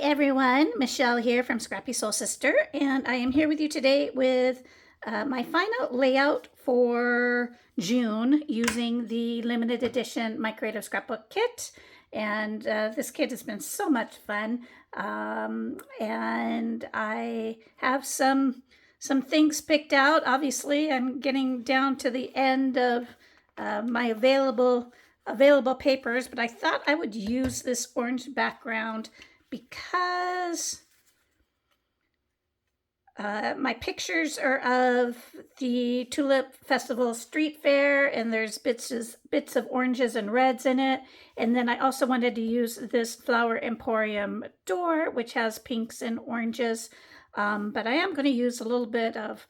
everyone, Michelle here from Scrappy Soul Sister, and I am here with you today with my final layout for June using the limited edition My Creative Scrapbook kit. And this kit has been so much fun, and I have some things picked out. Obviously, I'm getting down to the end of my available papers, but I thought I would use this orange background because my pictures are of the Tulip Festival Street Fair, and there's bits of oranges and reds in it. And then I also wanted to use this Flower Emporium door, which has pinks and oranges. But I am going to use a little bit of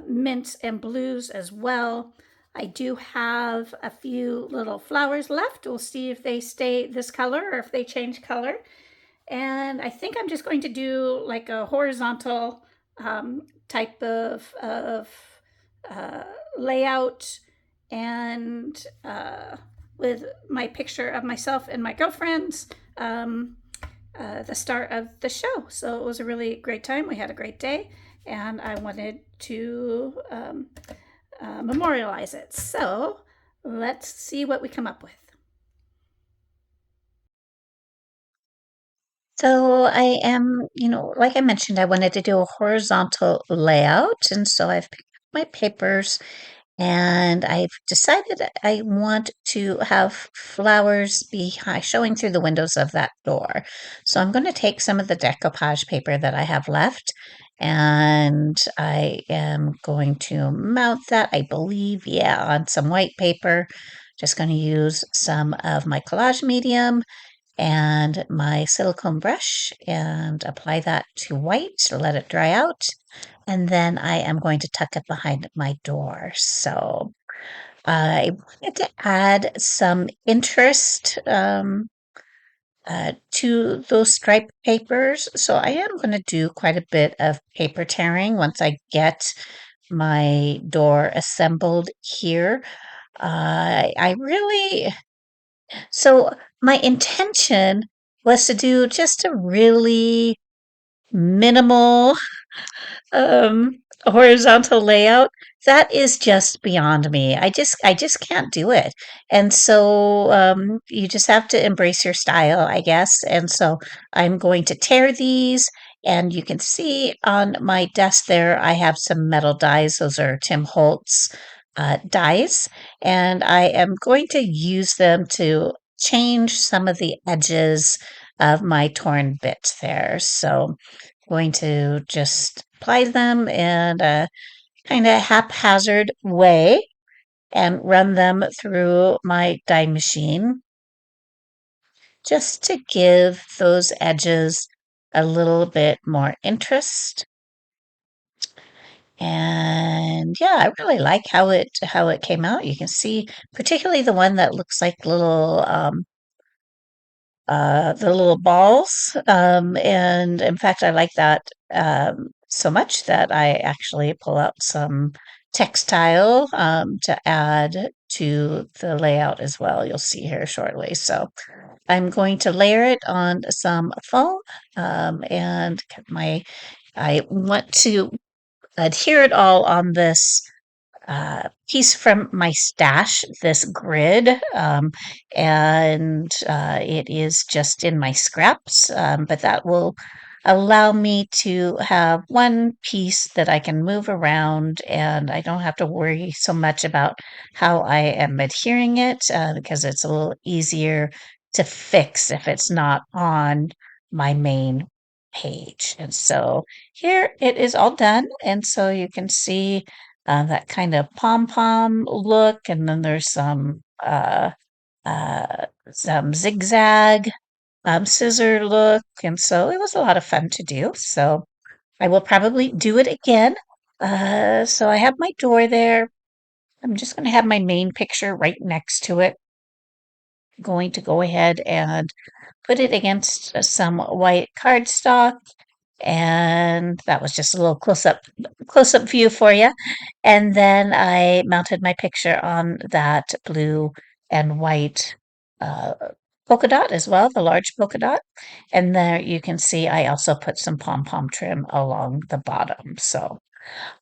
mints and blues as well. I do have a few little flowers left. We'll see if they stay this color or if they change color. And I think I'm just going to do like a horizontal type of layout, and with my picture of myself and my girlfriends, the start of the show. So it was a really great time. We had a great day, and I wanted to memorialize it. So let's see what we come up with. So I am, like I mentioned, I wanted to do a horizontal layout. And so I've picked up my papers and I've decided that I want to have flowers showing through the windows of that door. So I'm going to take some of the decoupage paper that I have left, and I am going to mount that, I believe, yeah, on some white paper. Just going to use some of my collage medium and my silicone brush and apply that to white, let it dry out. And then I am going to tuck it behind my door. So I wanted to add some interest to those striped papers. So I am going to do quite a bit of paper tearing once I get my door assembled here. I really, so my intention was to do just a really minimal um horizontal layout. That is just beyond me. I just can't do it. And so you just have to embrace your style, I guess. And so I'm going to tear these, and you can see on my desk there I have some metal dies. Those are Tim Holtz dies, and I am going to use them to change some of the edges of my torn bits there. So going to just apply them in a kind of haphazard way and run them through my die machine just to give those edges a little bit more interest. And yeah, I really like how it came out. You can see particularly the one that looks like the little balls. And in fact, I like that so much that I actually pull out some textile to add to the layout as well. You'll see here shortly. So I'm going to layer it on some foam, and I want to adhere it all on this piece from my stash, this grid, and it is just in my scraps, but that will allow me to have one piece that I can move around, and I don't have to worry so much about how I am adhering it, because it's a little easier to fix if it's not on my main page. And so here it is all done, and so you can see that kind of pom-pom look, and then there's some zigzag scissor look, and so it was a lot of fun to do. So I will probably do it again. So I have my door there. I'm just going to have my main picture right next to it. Going to go ahead and put it against some white cardstock, and that was just a little close up view for you. And then I mounted my picture on that blue and white uh, polka dot as well, the large polka dot. And there you can see I also put some pom-pom trim along the bottom. So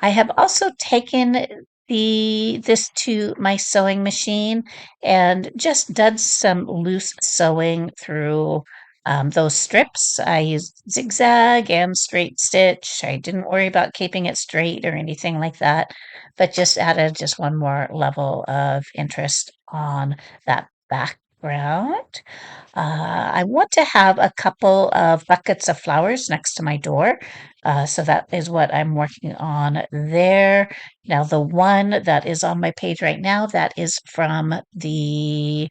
I have also taken this to my sewing machine and just done some loose sewing through those strips. I used zigzag and straight stitch. I didn't worry about keeping it straight or anything like that, but just added just one more level of interest on that background. I want to have a couple of buckets of flowers next to my door. So that is what I'm working on there. Now, the one that is on my page right now, that is from the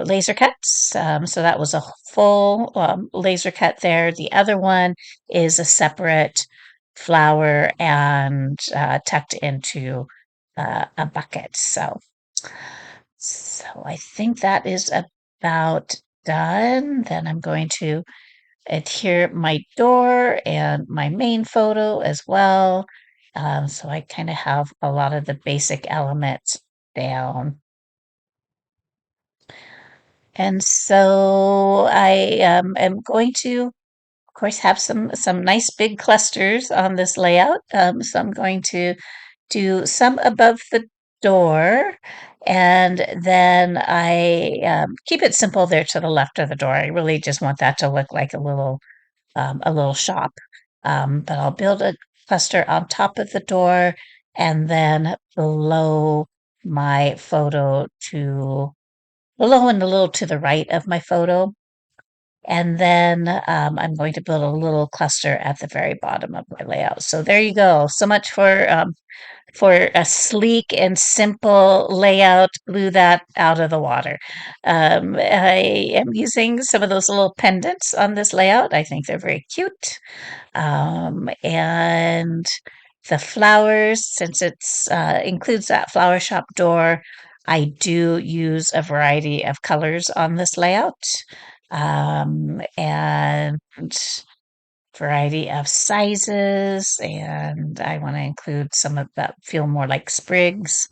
laser cuts. So that was a full laser cut there. The other one is a separate flower and tucked into a bucket. So I think that is about done. Then I'm going to adhere my door and my main photo as well. So I kind of have a lot of the basic elements down. And so I am going to, of course, have some nice big clusters on this layout. So I'm going to do some above the door, and then I keep it simple there to the left of the door. I really just want that to look like a little shop. But I'll build a cluster on top of the door, and then my photo to below and a little to the right of my photo. And then I'm going to build a little cluster at the very bottom of my layout. So there you go. So much for a sleek and simple layout. Blew that out of the water. I am using some of those little pendants on this layout. I think they're very cute. And the flowers, since it's includes that flower shop door, I do use a variety of colors on this layout. And variety of sizes, and I want to include some of that feel more like sprigs.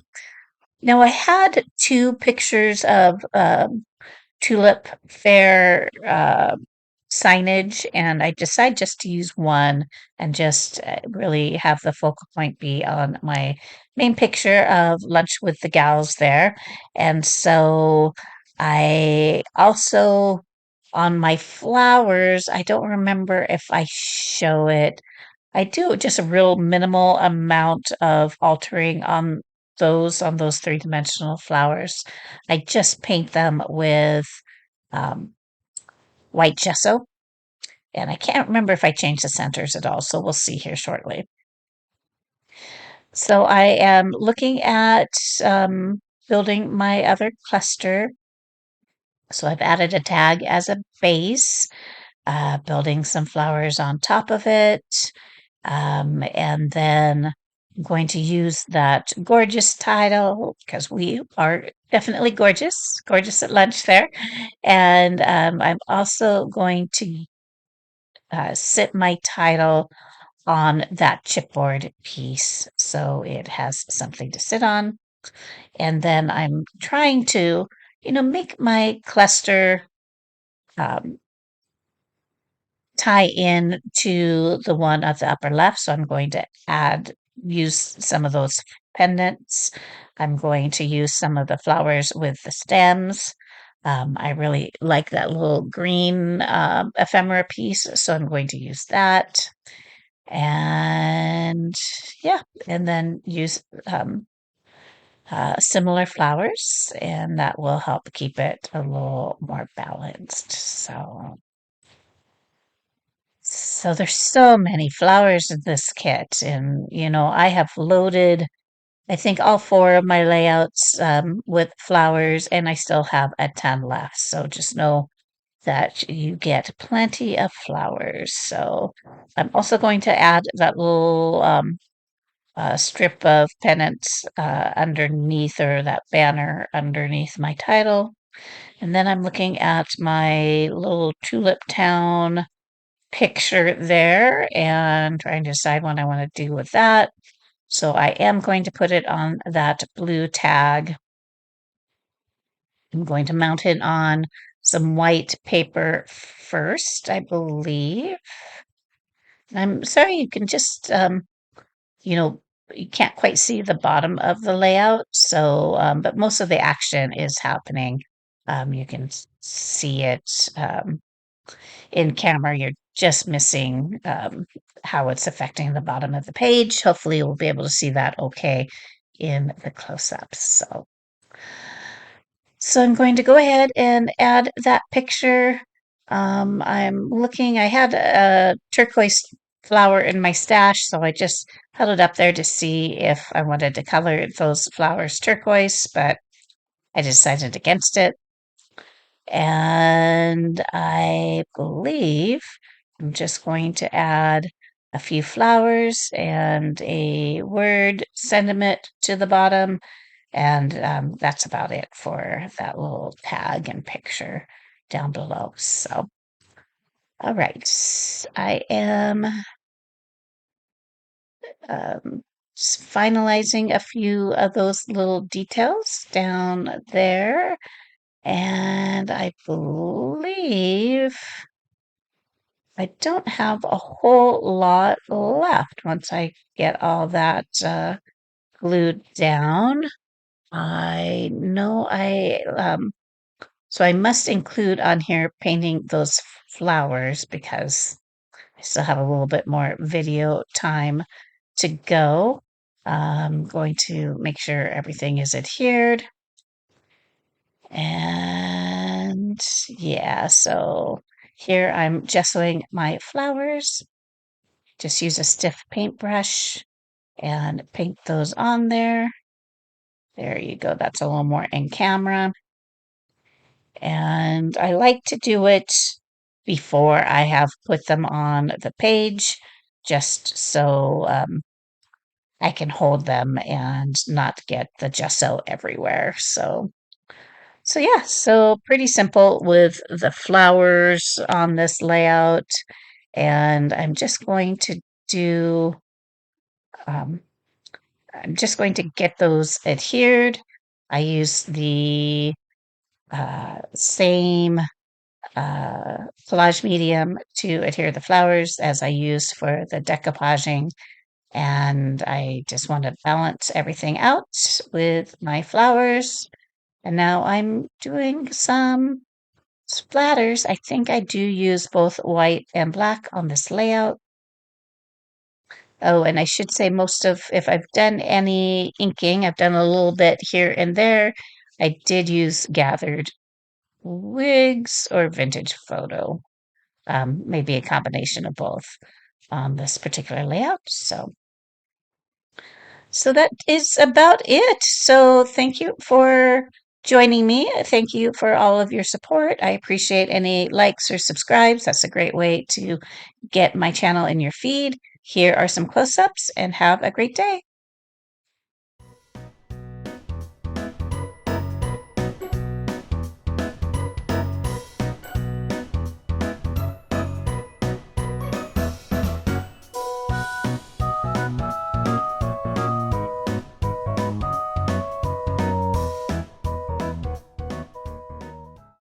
Now, I had two pictures of tulip fair signage, and I decided just to use one and just really have the focal point be on my main picture of lunch with the gals there. And so I also, on my flowers, I don't remember if I show it. I do just a real minimal amount of altering on those three-dimensional flowers. I just paint them with um, white gesso, and I can't remember if I changed the centers at all, so we'll see here shortly. So I am looking at building my other cluster. So I've added a tag as a base, building some flowers on top of it. And then I'm going to use that gorgeous title because we are definitely gorgeous at lunch there. And I'm also going to sit my title on that chipboard piece so it has something to sit on. And then I'm trying to, make my cluster um, tie in to the one at the upper left. So I'm going to use some of those pendants. I'm going to use some of the flowers with the stems. I really like that little green ephemera piece, so I'm going to use that. And yeah, and then use similar flowers, and that will help keep it a little more balanced. So there's so many flowers in this kit, and I have loaded, I think, all four of my layouts with flowers, and I still have a ton left. So just know that you get plenty of flowers. So I'm also going to add that little strip of pennants underneath, or that banner underneath my title. And then I'm looking at my little Tulip Town picture there and trying to decide what I want to do with that. So I am going to put it on that blue tag. I'm going to mount it on some white paper first, I believe. I'm sorry, you can just, you know, you can't quite see the bottom of the layout. So, but most of the action is happening. You can see it in camera. You're just missing how it's affecting the bottom of the page. Hopefully, you'll be able to see that okay in the close-ups. So I'm going to go ahead and add that picture. I'm looking, I had a turquoise flower in my stash, so I just held it up there to see if I wanted to color those flowers turquoise, but I decided against it. And I believe I'm just going to add a few flowers and a word sentiment to the bottom, and that's about it for that little tag and picture down below. So, all right, I am just finalizing a few of those little details down there. And I believe I don't have a whole lot left once I get all that glued down. I know so I must include on here painting those flowers because I still have a little bit more video time to go. I'm going to make sure everything is adhered. And yeah, so here I'm gessoing my flowers. Just use a stiff paintbrush and paint those on there. There you go. That's a little more in camera. And I like to do it before I have put them on the page, just so I can hold them and not get the gesso everywhere. So yeah, so pretty simple with the flowers on this layout. And do, um, I'm just going to get those adhered. I use the same collage medium to adhere the flowers as I used for the decoupaging. And I just want to balance everything out with my flowers. And now I'm doing some splatters. I think I do use both white and black on this layout. Oh, and I should say if I've done any inking, I've done a little bit here and there. I did use gathered wigs or vintage photo, maybe a combination of both on this particular layout. So that is about it. So thank you for joining me. Thank you for all of your support. I appreciate any likes or subscribes. That's a great way to get my channel in your feed. Here are some close-ups and have a great day.